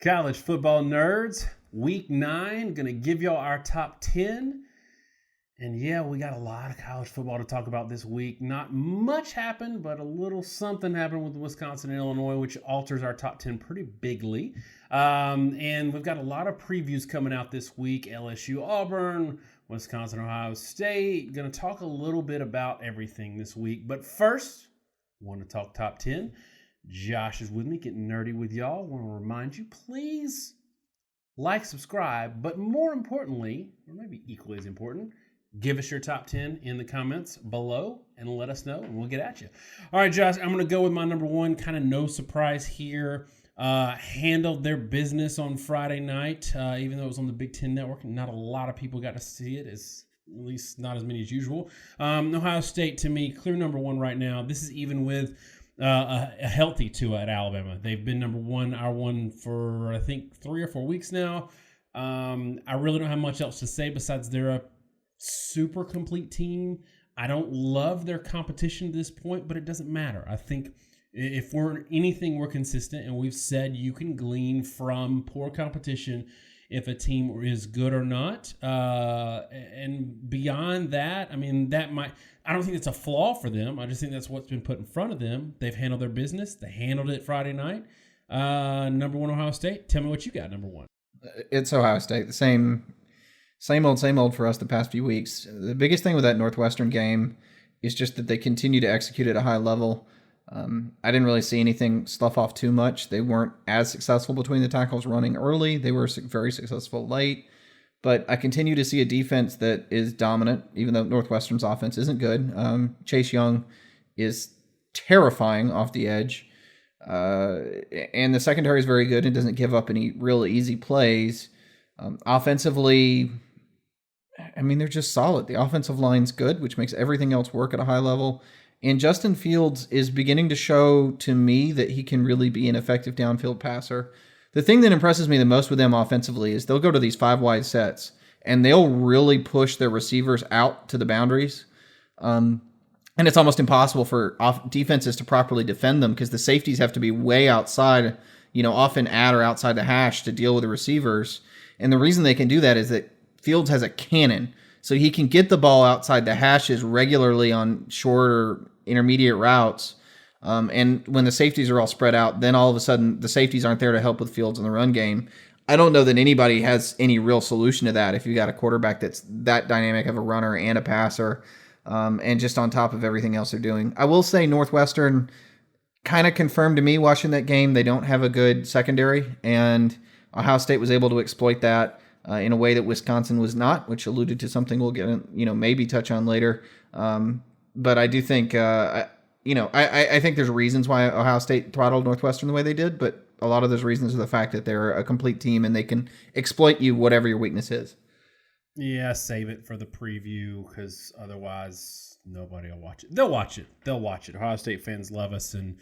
College football nerds, week 9, going to give y'all our top 10. And yeah, we got a lot of college football to talk about this week. Not much happened, but a little something happened with Wisconsin and Illinois, which alters our top 10 pretty bigly. And we've got a lot of previews coming out this week. LSU, Auburn, Wisconsin, Ohio State. Going to talk a little bit about everything this week. But first, want to talk top 10. Josh is with me, getting nerdy with y'all. Want to remind you, please like, subscribe, but more importantly, or maybe equally as important, give us your top 10 in the comments below and let us know, and we'll get at you. All right, Josh, I'm going to go with my number one. Kind of no surprise here. Handled their business on Friday night, even though it was on the Big Ten Network. Not a lot of people got to see it, at least not as many as usual. Ohio State, to me, clear number one right now. This is even with a healthy Tua at Alabama. They've been number one, our one, for I think 3 or 4 weeks now. I really don't have much else to say besides they're a super complete team. I don't love their competition at this point, but it doesn't matter. I think if we're anything, we're consistent, and we've said you can glean from poor competition if a team is good or not. And beyond that, I mean, I don't think it's a flaw for them. I just think that's what's been put in front of them. They've handled their business. They handled it Friday night. Number one, Ohio State. Tell me what you got, number one. It's Ohio State. The same old for us the past few weeks. The biggest thing with that Northwestern game is just that they continue to execute at a high level. I didn't really see anything slough off too much. They weren't as successful between the tackles running early. They were very successful late. But I continue to see a defense that is dominant, even though Northwestern's offense isn't good. Chase Young is terrifying off the edge. And the secondary is very good and doesn't give up any real easy plays. Offensively, I mean, they're just solid. The offensive line's good, which makes everything else work at a high level. And Justin Fields is beginning to show to me that he can really be an effective downfield passer. The thing that impresses me the most with them offensively is they'll go to these 5-wide sets, and they'll really push their receivers out to the boundaries. And it's almost impossible for defenses to properly defend them because the safeties have to be way outside, often at or outside the hash to deal with the receivers. And the reason they can do that is that Fields has a cannon. So he can get the ball outside the hashes regularly on short or intermediate routes. And when the safeties are all spread out, then all of a sudden the safeties aren't there to help with Fields in the run game. I don't know that anybody has any real solution to that if you got a quarterback that's that dynamic of a runner and a passer, and just on top of everything else they're doing. I will say Northwestern kind of confirmed to me watching that game they don't have a good secondary, and Ohio State was able to exploit that in a way that Wisconsin was not, which alluded to something we'll get, maybe touch on later. But I do think, I think there's reasons why Ohio State throttled Northwestern the way they did, but a lot of those reasons are the fact that they're a complete team and they can exploit you whatever your weakness is. Yeah, save it for the preview because otherwise nobody will watch it. They'll watch it. Ohio State fans love us, and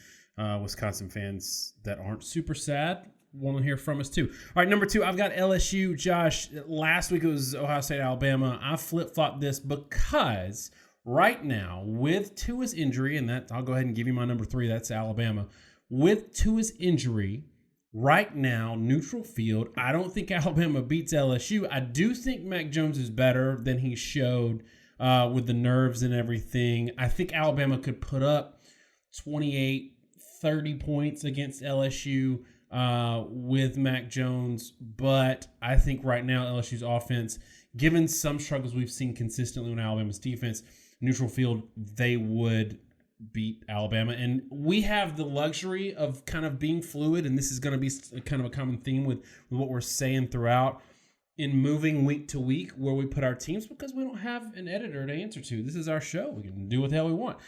Wisconsin fans that aren't super sad want to hear from us too. All right, number 2, I've got LSU. Josh, last week it was Ohio State, Alabama. I flip-flopped this because right now, with Tua's injury, and that I'll go ahead and give you my number 3, that's Alabama. With Tua's injury, right now, neutral field, I don't think Alabama beats LSU. I do think Mac Jones is better than he showed with the nerves and everything. I think Alabama could put up 28, 30 points against LSU with Mac Jones, but I think right now LSU's offense, given some struggles we've seen consistently on Alabama's defense, neutral field, they would beat Alabama. And we have the luxury of kind of being fluid, and this is going to be kind of a common theme with what we're saying throughout in moving week to week where we put our teams, because we don't have an editor to answer to. This is our show. We can do what the hell we want.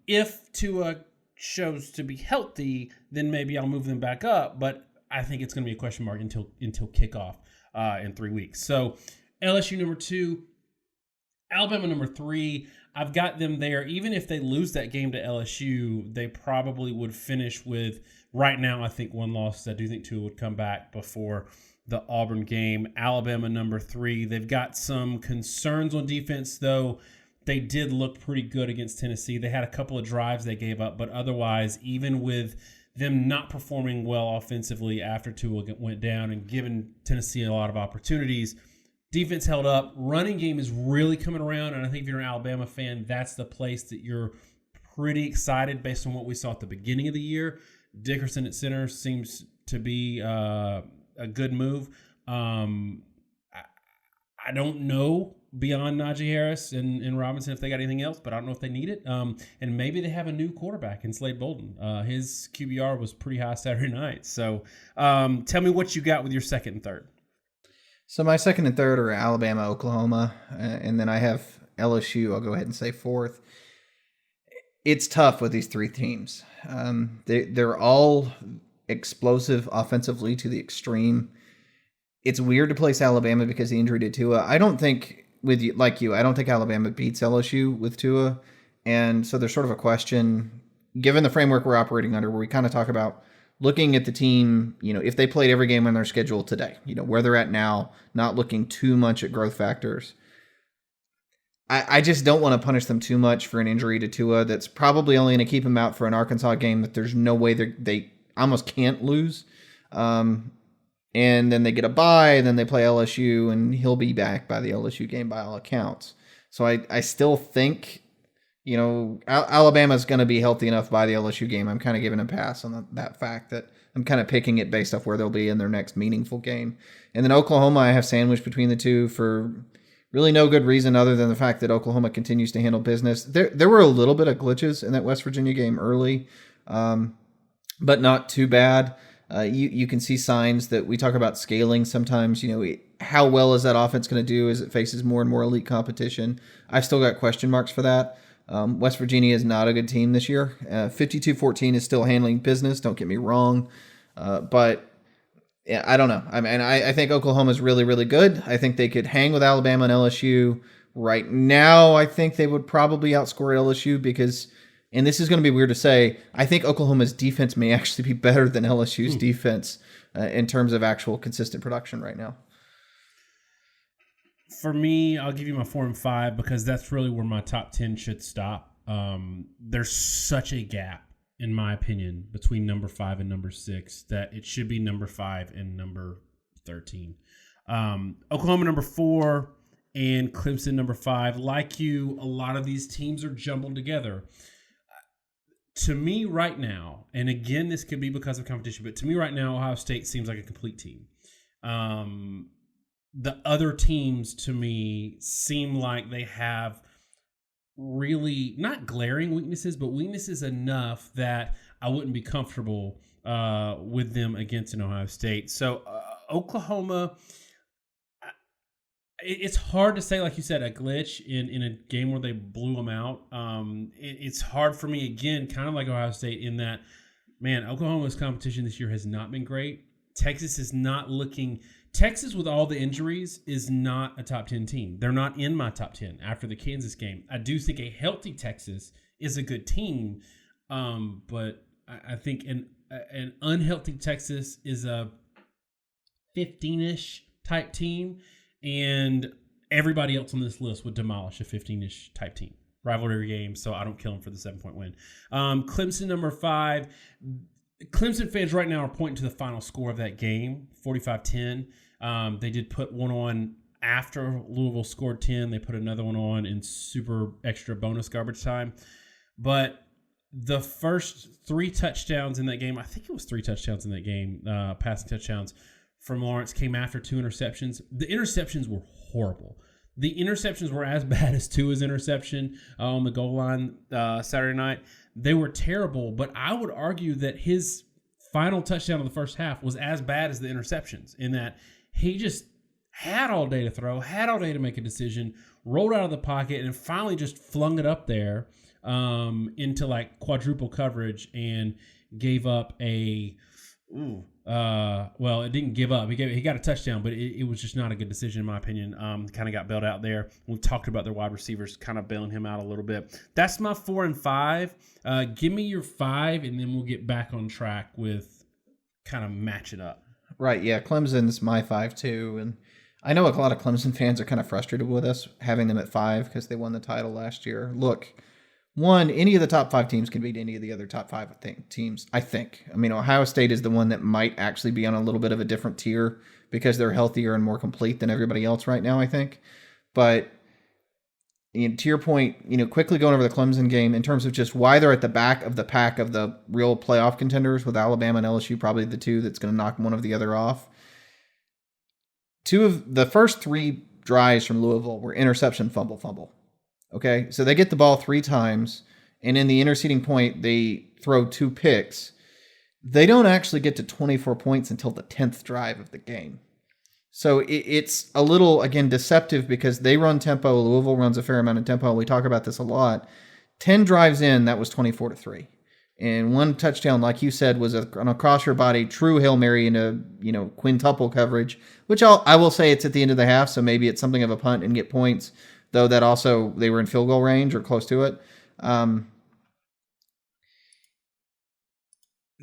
If Tua shows to be healthy, then maybe I'll move them back up, but I think it's going to be a question mark until kickoff in 3 weeks. So LSU number 2, Alabama number 3. I've got them there. Even if they lose that game to LSU, they probably would finish with, right now, I think 1 loss. I do think Tua would come back before the Auburn game. Alabama number 3. They've got some concerns on defense, though. They did look pretty good against Tennessee. They had a couple of drives they gave up, but otherwise, even with them not performing well offensively after Tua went down and giving Tennessee a lot of opportunities. Defense held up. Running game is really coming around, and I think if you're an Alabama fan, that's the place that you're pretty excited based on what we saw at the beginning of the year. Dickerson at center seems to be a good move. I don't know beyond Najee Harris and Robinson if they got anything else, but I don't know if they need it. And maybe they have a new quarterback in Slade Bolden. His QBR was pretty high Saturday night. So tell me what you got with your second and third. So my second and third are Alabama, Oklahoma, and then I have LSU. I'll go ahead and say fourth. It's tough with these three teams. They're all explosive offensively to the extreme. It's weird to place Alabama because the injury to Tua. I don't think I don't think Alabama beats LSU with Tua. And so there's sort of a question, given the framework we're operating under, where we kind of talk about looking at the team, if they played every game on their schedule today, where they're at now, not looking too much at growth factors. I just don't want to punish them too much for an injury to Tua that's probably only going to keep him out for an Arkansas game that there's no way they almost can't lose. And then they get a bye, and then they play LSU, and he'll be back by the LSU game by all accounts. So I still think, Alabama's going to be healthy enough by the LSU game. I'm kind of giving a pass on that fact that I'm kind of picking it based off where they'll be in their next meaningful game. And then Oklahoma, I have sandwiched between the two for really no good reason other than the fact that Oklahoma continues to handle business. There were a little bit of glitches in that West Virginia game early, but not too bad. You can see signs that we talk about scaling sometimes. How well is that offense going to do as it faces more and more elite competition? I've still got question marks for that. West Virginia is not a good team this year. 52-14 is still handling business. Don't get me wrong. But yeah, I don't know. I think Oklahoma is really, really good. I think they could hang with Alabama and LSU. Right now, I think they would probably outscore LSU because, and this is going to be weird to say, I think Oklahoma's defense may actually be better than LSU's defense in terms of actual consistent production right now. For me, I'll give you my 4 and 5 because that's really where my top 10 should stop. There's such a gap, in my opinion, between number 5 and number 6 that it should be number 5 and number 13. Oklahoma number 4 and Clemson number 5. Like you, a lot of these teams are jumbled together. To me right now, and again, this could be because of competition, but to me right now, Ohio State seems like a complete team. The other teams, to me, seem like they have really not glaring weaknesses, but weaknesses enough that I wouldn't be comfortable with them against an Ohio State. So Oklahoma, it's hard to say, like you said, a glitch in a game where they blew them out. It's hard for me, again, kind of like Ohio State, in that, man, Oklahoma's competition this year has not been great. Texas is not looking... Texas, with all the injuries, is not a top 10 team. They're not in my top 10 after the Kansas game. I do think a healthy Texas is a good team, but I think an unhealthy Texas is a 15-ish type team, and everybody else on this list would demolish a 15-ish type team. Rivalry game, so I don't kill them for the 7-point win. Clemson number 5. Clemson fans right now are pointing to the final score of that game, 45-10. They did put one on after Louisville scored 10. They put another one on in super extra bonus garbage time. But the first 3 touchdowns in that game, I think it was 3 touchdowns in that game, passing touchdowns from Lawrence, came after 2 interceptions. The interceptions were horrible. The interceptions were as bad as Tua's interception on the goal line Saturday night. They were terrible, but I would argue that his final touchdown of the first half was as bad as the interceptions, in that he just had all day to throw, had all day to make a decision, rolled out of the pocket, and finally just flung it up there into like quadruple coverage and gave up a well, it didn't give up. He got a touchdown, but it was just not a good decision in my opinion. Kind of got bailed out there. We talked about their wide receivers kind of bailing him out a little bit. That's my 4 and 5. Give me your 5, and then we'll get back on track with kind of match it up. Right, yeah. Clemson's my 5 too, and I know a lot of Clemson fans are kind of frustrated with us having them at 5 because they won the title last year. Look, One, any of the top 5 teams can beat any of the other top 5 teams, I think. I mean, Ohio State is the one that might actually be on a little bit of a different tier because they're healthier and more complete than everybody else right now, I think. But to your point, quickly going over the Clemson game in terms of just why they're at the back of the pack of the real playoff contenders, with Alabama and LSU probably the two that's going to knock one of the other off. 2 of the first 3 drives from Louisville were interception, fumble. Okay, so they get the ball 3 times, and in the interceding point, they throw 2 picks. They don't actually get to 24 points until the 10th drive of the game. So it's a little, again, deceptive because they run tempo. Louisville runs a fair amount of tempo. We talk about this a lot. 10 drives in, that was 24-3. And 1 touchdown, like you said, was on a cross your body, true Hail Mary into, quintuple coverage, which I will say it's at the end of the half, so maybe it's something of a punt and get points. Though that also, they were in field goal range or close to it.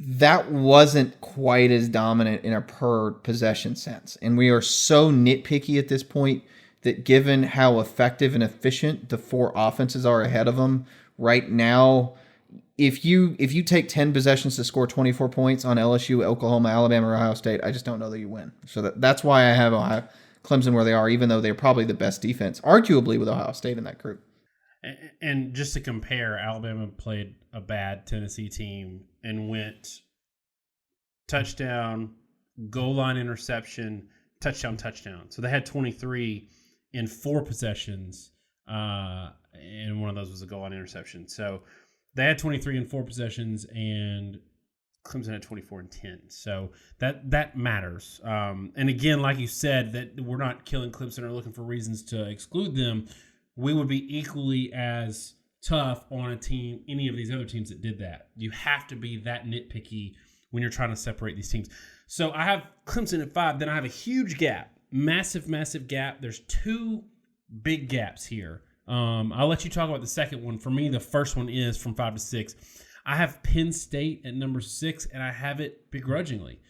That wasn't quite as dominant in a per possession sense. And we are so nitpicky at this point that given how effective and efficient the 4 offenses are ahead of them right now, if you take 10 possessions to score 24 points on LSU, Oklahoma, Alabama, or Ohio State, I just don't know that you win. So that's why I have Clemson where they are, even though they're probably the best defense, arguably, with Ohio State in that group. And just to compare, Alabama played a bad Tennessee team and went touchdown, goal line interception, touchdown. So they had 23 in 4 possessions, and one of those was a goal line interception. So they had 23 in 4 possessions, and Clemson had 24 and 10. So that matters. And again, like you said, that we're not killing Clemson or looking for reasons to exclude them. We would be equally as tough on a team, any of these other teams that did that. You have to be that nitpicky when you're trying to separate these teams. So I have Clemson at 5. Then I have a huge gap, massive gap. There's 2 big gaps here. I'll let you talk about the second one. For me, the first one is from 5 to 6. I have Penn State at number 6, and I have it begrudgingly.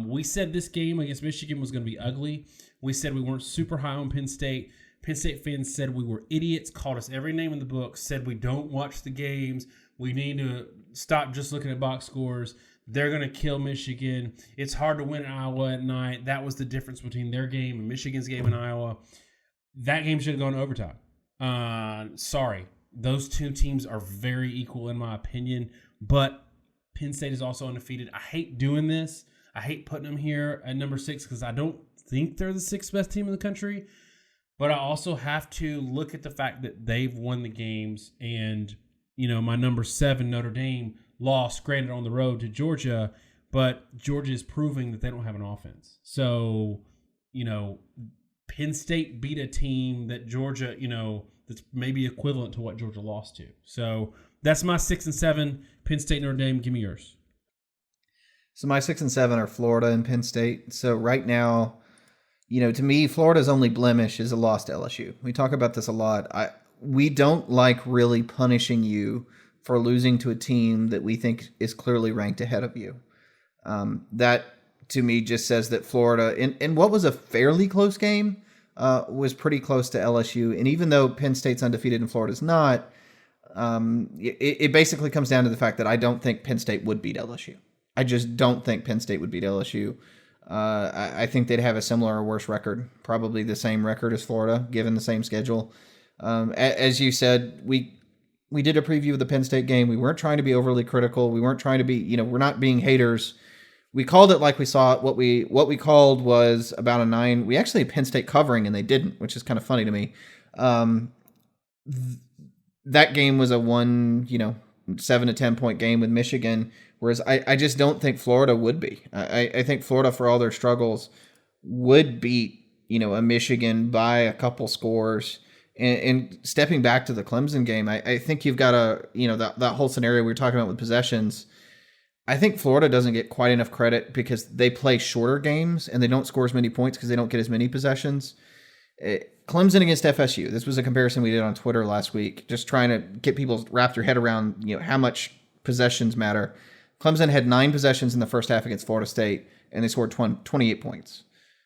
We said this game against Michigan was going to be ugly. We said we weren't super high on Penn State. Penn State fans said we were idiots, called us every name in the book, said we don't watch the games. We need to stop just looking at box scores. They're going to kill Michigan. It's hard to win at Iowa at night. That was the difference between their game and Michigan's game in Iowa. That game should have gone to overtime. Sorry. Those 2 teams are very equal in my opinion, but Penn State is also undefeated. I hate doing this. I hate putting them here at number 6 because I don't think they're the 6th best team in the country, but I also have to look at the fact that they've won the games, and my number 7, Notre Dame, lost, granted on the road to Georgia, but Georgia is proving that they don't have an offense. So, Penn State beat a team that Georgia, that's maybe equivalent to what Georgia lost to. So that's my 6 and 7. Penn State, Notre Dame. Give me yours. So my 6 and 7 are Florida and Penn State. So right now, to me, Florida's only blemish is a loss to LSU. We talk about this a lot. We don't like really punishing you for losing to a team that we think is clearly ranked ahead of you. That, to me, just says that Florida, in what was a fairly close game, was pretty close to LSU. And even though Penn State's undefeated and Florida's not, it basically comes down to the fact that I don't think Penn State would beat LSU. I just don't think Penn State would beat LSU. I think they'd have a similar or worse record, probably the same record as Florida, given the same schedule. As you said, we did a preview of the Penn State game. We weren't trying to be overly critical. We weren't trying to be, we're not being haters. We called it like we saw it. What we called was about a 9. We actually had Penn State covering, and they didn't, which is kind of funny to me. That game was a 7 to 10 point game with Michigan, whereas I just don't think Florida would be. I think Florida, for all their struggles, would beat a Michigan by a couple scores. And stepping back to the Clemson game, I think you've got that whole scenario we were talking about with possessions. I think Florida doesn't get quite enough credit because they play shorter games and they don't score as many points because they don't get as many possessions. Clemson against FSU. This was a comparison we did on Twitter last week, just trying to get people to wrap their head around how much possessions matter. Clemson had 9 possessions in the first half against Florida State, and they scored 28 points.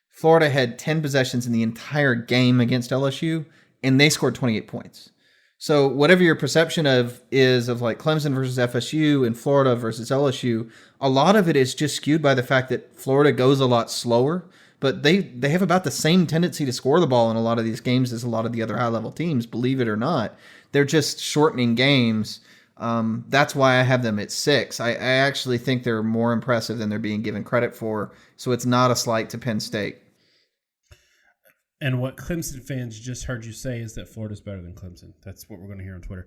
Florida had 10 possessions in the entire game against LSU, and they scored 28 points. So whatever your perception of like Clemson versus FSU and Florida versus LSU, a lot of it is just skewed by the fact that Florida goes a lot slower, but they have about the same tendency to score the ball in a lot of these games as a lot of the other high level teams, believe it or not. They're just shortening games. That's why I have them at 6. I actually think they're more impressive than they're being given credit for. So it's not a slight to Penn State. And what Clemson fans just heard you say is that Florida's better than Clemson. That's what we're going to hear on Twitter.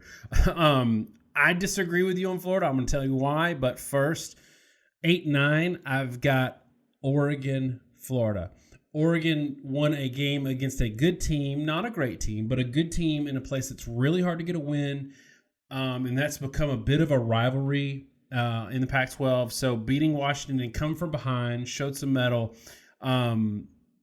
I disagree with you on Florida. I'm going to tell you why. But first, 8-9, I've got Oregon, Florida. Oregon won a game against a good team, not a great team, but a good team in a place that's really hard to get a win. And that's become a bit of a rivalry in the Pac-12. So beating Washington and come from behind, showed some mettle.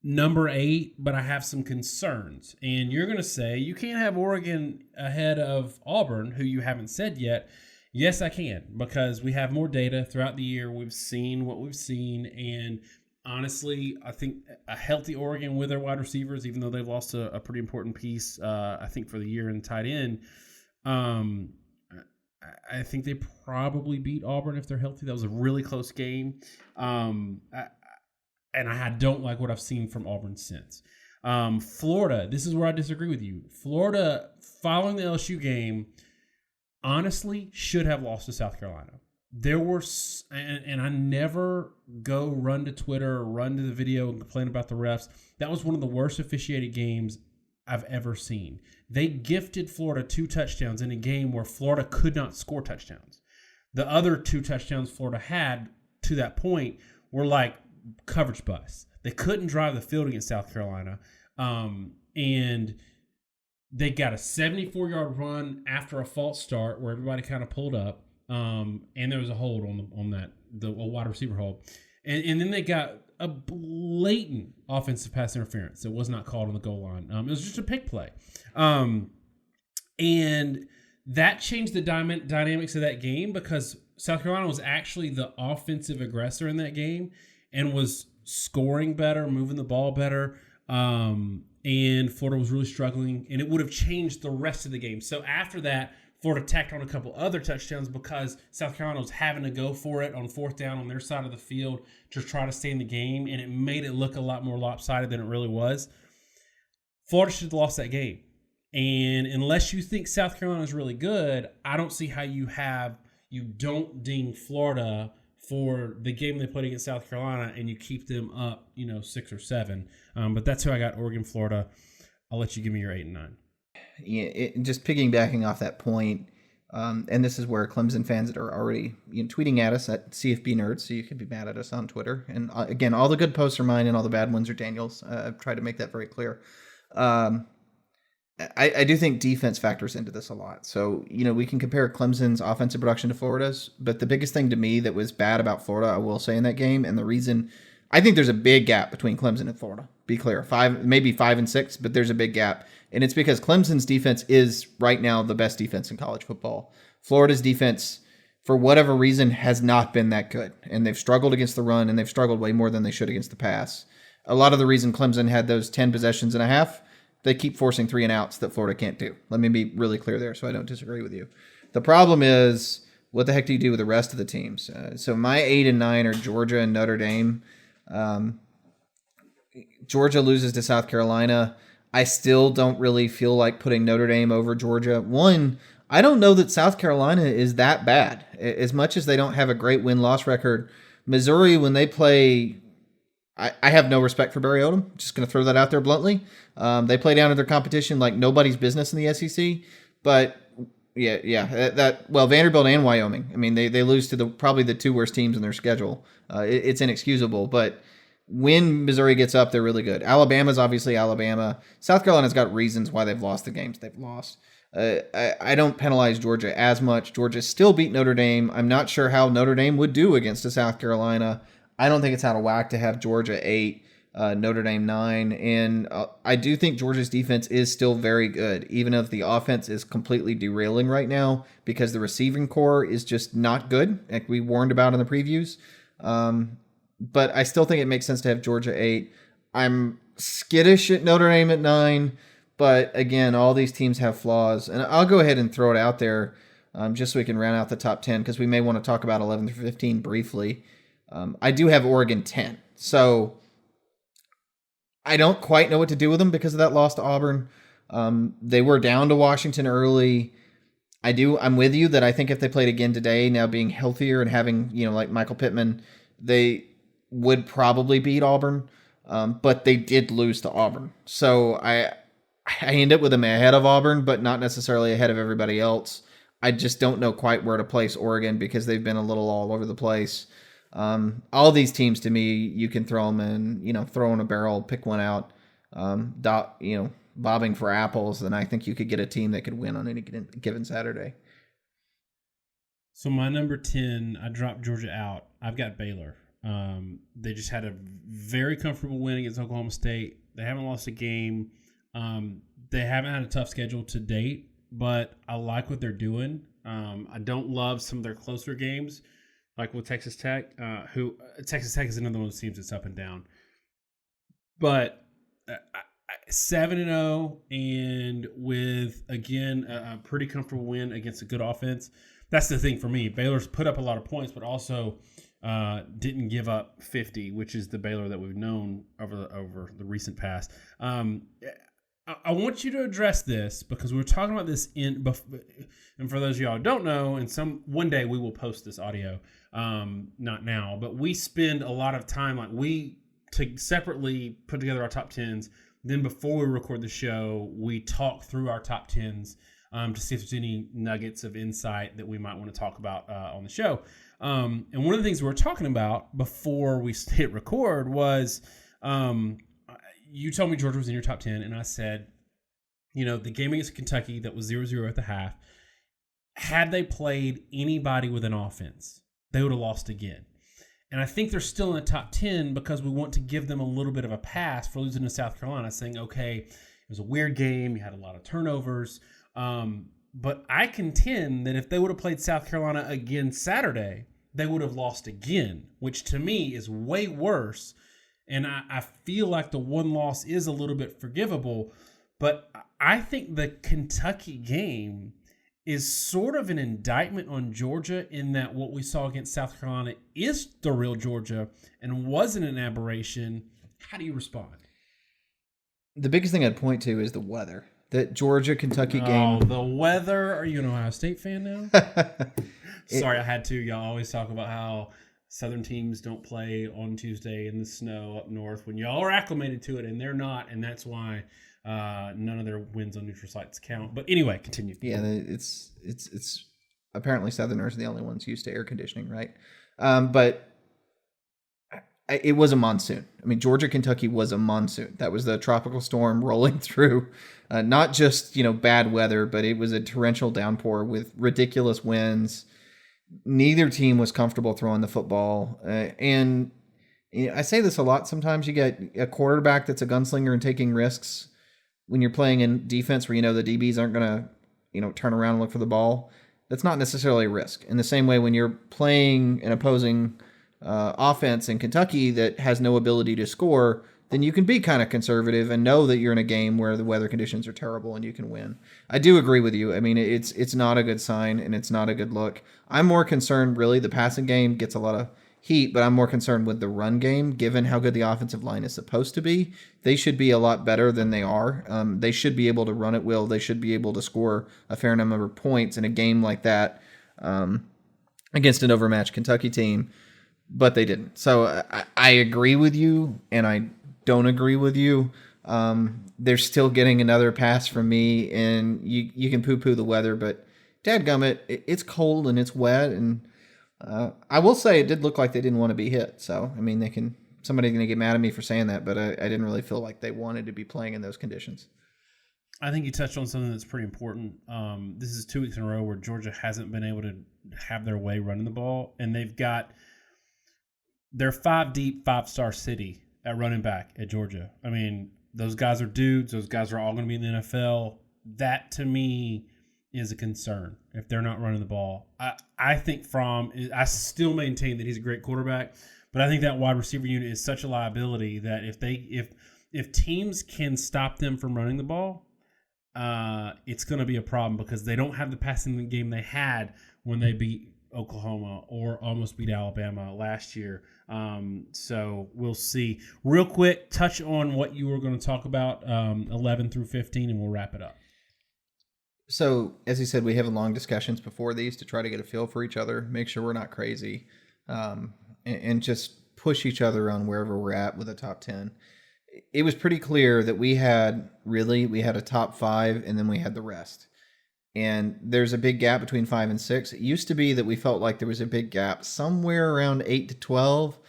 Number 8, but I have some concerns. And you're going to say, you can't have Oregon ahead of Auburn, who you haven't said yet. Yes, I can, because we have more data throughout the year. We've seen what we've seen. And honestly, I think a healthy Oregon with their wide receivers, even though they've lost a pretty important piece, I think, for the year in tight end, I think they probably beat Auburn if they're healthy. That was a really close game. And I don't like what I've seen from Auburn since. Florida, this is where I disagree with you. Florida, following the LSU game, honestly should have lost to South Carolina. There were, and I never go run to Twitter or run to the video and complain about the refs. That was one of the worst officiated games I've ever seen. They gifted Florida 2 touchdowns in a game where Florida could not score touchdowns. The other 2 touchdowns Florida had to that point were like coverage busts. They couldn't drive the field against South Carolina. And they got a 74-yard run after a false start where everybody kind of pulled up. And there was a hold on a wide receiver hold. And then they got a blatant offensive pass interference that was not called on the goal line. It was just a pick play. And that changed the dynamics of that game because South Carolina was actually the offensive aggressor in that game and was scoring better, moving the ball better. And Florida was really struggling, and it would have changed the rest of the game. So after that, Florida tacked on a couple other touchdowns because South Carolina was having to go for it on 4th down on their side of the field to try to stay in the game, and it made it look a lot more lopsided than it really was. Florida should have lost that game. And unless you think South Carolina is really good, I don't see how you don't ding Florida for the game they played against South Carolina and you keep them up, 6 or 7. But that's who I got, Oregon, Florida. I'll let you give me your 8 and 9. Yeah, just piggybacking off that point, and this is where Clemson fans that are already tweeting at us at CFB Nerds, so you can be mad at us on Twitter. And again, all the good posts are mine and all the bad ones are Daniel's. I've tried to make that very clear. I do think defense factors into this a lot. So, we can compare Clemson's offensive production to Florida's, but the biggest thing to me that was bad about Florida, I will say in that game, and the reason I think there's a big gap between Clemson and Florida, be clear, 5 and 6, but there's a big gap. And it's because Clemson's defense is right now the best defense in college football. Florida's defense, for whatever reason, has not been that good. And they've struggled against the run, and they've struggled way more than they should against the pass. A lot of the reason Clemson had those 10 possessions and a half, they keep forcing 3 and outs that Florida can't do. Let me be really clear there so I don't disagree with you. The problem is, what the heck do you do with the rest of the teams? So my 8 and 9 are Georgia and Notre Dame. Georgia loses to South Carolina. I still don't really feel like putting Notre Dame over Georgia. One, I don't know that South Carolina is that bad. As much as they don't have a great win-loss record, Missouri, when they play, I have no respect for Barry Odom. Just going to throw that out there bluntly. They play down to their competition like nobody's business in the SEC. But Vanderbilt and Wyoming. I mean, they lose to probably the 2 worst teams in their schedule. It's inexcusable, but when Missouri gets up, they're really good. Alabama's obviously Alabama. South Carolina's got reasons why they've lost the games they've lost. I don't penalize Georgia as much. Georgia still beat Notre Dame. I'm not sure how Notre Dame would do against a South Carolina. I don't think it's out of whack to have Georgia 8, Notre Dame 9. And I do think Georgia's defense is still very good, even if the offense is completely derailing right now because the receiving core is just not good, like we warned about in the previews. But I still think it makes sense to have Georgia 8. I'm skittish at Notre Dame at 9, But again, all these teams have flaws, and I'll go ahead and throw it out there just so we can round out the top 10 because we may want to talk about 11 through 15 briefly. I do have Oregon 10, so I don't quite know what to do with them because of that loss to Auburn. They were down to Washington early. I'm with you that I think if they played again today, now being healthier and having, like Michael Pittman, they would probably beat Auburn. But they did lose to Auburn. So I end up with them ahead of Auburn, but not necessarily ahead of everybody else. I just don't know quite where to place Oregon because they've been a little all over the place. All these teams, to me, you can throw them in, throw in a barrel, pick one out, bobbing for apples, then I think you could get a team that could win on any given Saturday. So my number 10, I dropped Georgia out. I've got Baylor. They just had a very comfortable win against Oklahoma State. They haven't lost a game. They haven't had a tough schedule to date, but I like what they're doing. I don't love some of their closer games, like with Texas Tech. Texas Tech is another one of those teams that's up and down. But 7-0 and with, again, a pretty comfortable win against a good offense. That's the thing for me. Baylor's put up a lot of points, but also didn't give up 50, which is the Baylor that we've known over the recent past. I want you to address this because we were talking about this and for those of y'all who don't know, and one day we will post this audio, not now, but we spend a lot of time, like we separately put together our top 10s. Then before we record the show, we talk through our top 10s to see if there's any nuggets of insight that we might want to talk about on the show. And one of the things we were talking about before we hit record was you told me Georgia was in your top 10, and I said, the game against Kentucky that was 0-0 at the half, had they played anybody with an offense, they would have lost again. And I think they're still in the top 10 because we want to give them a little bit of a pass for losing to South Carolina, saying, okay, it was a weird game, you had a lot of turnovers, but I contend that if they would have played South Carolina again Saturday, they would have lost again, which to me is way worse. And I feel like the one loss is a little bit forgivable, but I think the Kentucky game is sort of an indictment on Georgia in that what we saw against South Carolina is the real Georgia and wasn't an aberration. How do you respond? The biggest thing I'd point to is the weather. That Georgia-Kentucky game. Oh, the weather. Are you an Ohio State fan now? Sorry, I had to. Y'all always talk about how Southern teams don't play on Tuesday in the snow up north when y'all are acclimated to it, and they're not, and that's why none of their wins on neutral sites count. But anyway, continue. Yeah, it's apparently Southerners are the only ones used to air conditioning, right? But it was a monsoon. I mean, Georgia-Kentucky was a monsoon. That was the tropical storm rolling through. Not just, bad weather, but it was a torrential downpour with ridiculous winds. Neither team was comfortable throwing the football. And I say this a lot. Sometimes you get a quarterback that's a gunslinger and taking risks when you're playing in defense where the DBs aren't going to, turn around and look for the ball. That's not necessarily a risk. In the same way, when you're playing an opposing offense in Kentucky that has no ability to score, then you can be kind of conservative and know that you're in a game where the weather conditions are terrible and you can win. I do agree with you. I mean, it's not a good sign and it's not a good look. I'm more concerned, really, the passing game gets a lot of heat, but I'm more concerned with the run game, given how good the offensive line is supposed to be. They should be a lot better than they are. They should be able to run at will. They should be able to score a fair number of points in a game like that against an overmatched Kentucky team, but they didn't. So I agree with you, and I don't agree with you. They're still getting another pass from me, and you can poo-poo the weather, but dadgummit, it's cold and it's wet, and I will say it did look like they didn't want to be hit. So, I mean, somebody's going to get mad at me for saying that, but I didn't really feel like they wanted to be playing in those conditions. I think you touched on something that's pretty important. This is 2 weeks in a row where Georgia hasn't been able to have their way running the ball, and they're 5 deep, 5-star city at running back at Georgia. I mean, those guys are dudes. Those guys are all going to be in the NFL. That, to me, is a concern if they're not running the ball. I still maintain that he's a great quarterback, but I think that wide receiver unit is such a liability that if teams can stop them from running the ball, it's going to be a problem because they don't have the passing game they had when they beat Oklahoma or almost beat Alabama last year. So we'll see. Real quick, touch on what you were going to talk about, 11 through 15, and we'll wrap it up. So, as you said, we have long discussions before these to try to get a feel for each other, make sure we're not crazy, and just push each other on wherever we're at with a top 10. It was pretty clear that we had a top 5, and then we had the rest. And there's a big gap between 5 and 6. It used to be that we felt like there was a big gap somewhere around 8 to 12.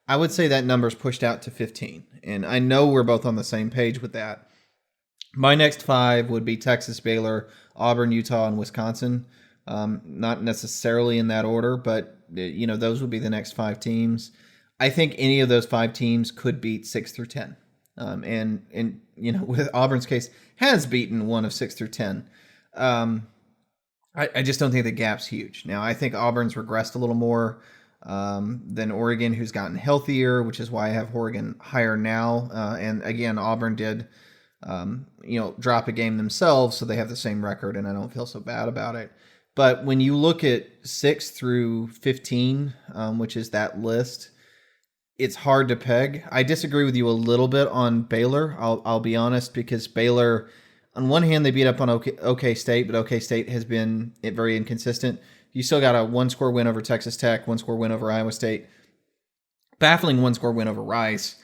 I would say that number's pushed out to 15. And I know we're both on the same page with that. My next 5 would be Texas, Baylor, Auburn, Utah, and Wisconsin. Not necessarily in that order, but those would be the next 5 teams. I think any of those 5 teams could beat 6 through 10. And with Auburn's case, has beaten one of 6 through 10. I just don't think the gap's huge. Now, I think Auburn's regressed a little more than Oregon, who's gotten healthier, which is why I have Oregon higher now. And again, Auburn did drop a game themselves, so they have the same record, and I don't feel so bad about it. But when you look at 6 through 15, which is that list, it's hard to peg. I disagree with you a little bit on Baylor. I'll be honest, because Baylor, on one hand, they beat up on OK State, but OK State has been very inconsistent. You still got a 1-score win over Texas Tech, 1-score win over Iowa State, baffling 1-score win over Rice.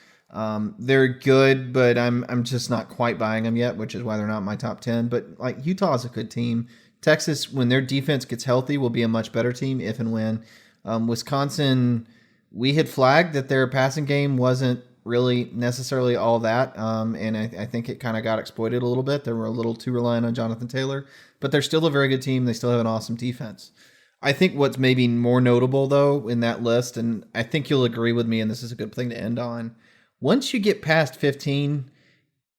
They're good, but I'm just not quite buying them yet, which is why they're not in my top 10. But like, Utah is a good team. Texas, when their defense gets healthy, will be a much better team if and when. Wisconsin, we had flagged that their passing game wasn't really necessarily all that, and I think it kind of got exploited a little bit. They were a little too reliant on Jonathan Taylor, but they're still a very good team. They still have an awesome defense. I think what's maybe more notable, though, in that list, and I think you'll agree with me, and this is a good thing to end on, once you get past 15,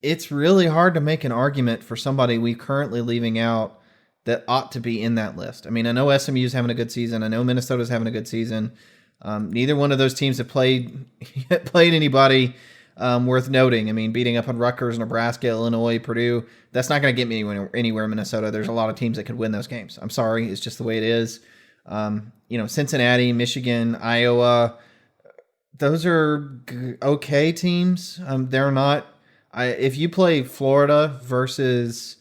it's really hard to make an argument for somebody we currently leaving out that ought to be in that list. I mean, I know SMU's having a good season. I know Minnesota's having a good season. Neither one of those teams have played anybody worth noting. I mean, beating up on Rutgers, Nebraska, Illinois, Purdue, that's not going to get me anywhere in Minnesota. There's a lot of teams that could win those games. I'm sorry. It's just the way it is. Cincinnati, Michigan, Iowa, those are okay teams. They're not. If you play Florida versus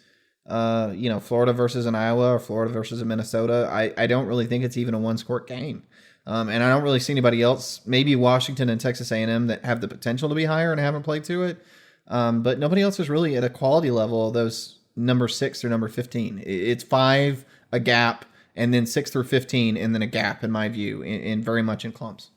Florida versus an Iowa or Florida versus a Minnesota, I don't really think it's even a 1-score game. And I don't really see anybody else, maybe Washington and Texas A&M, that have the potential to be higher and haven't played to it. But nobody else is really at a quality level of those number 6 through number 15. It's 5, a gap, and then 6 through 15, and then a gap, in my view, in very much in clumps.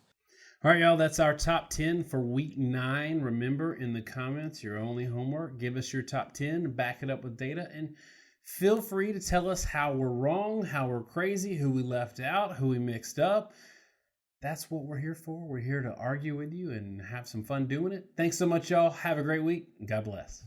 All right, y'all, that's our top 10 for week 9. Remember, in the comments, your only homework, give us your top 10, back it up with data, and feel free to tell us how we're wrong, how we're crazy, who we left out, who we mixed up. That's what we're here for. We're here to argue with you and have some fun doing it. Thanks so much, y'all. Have a great week. God bless.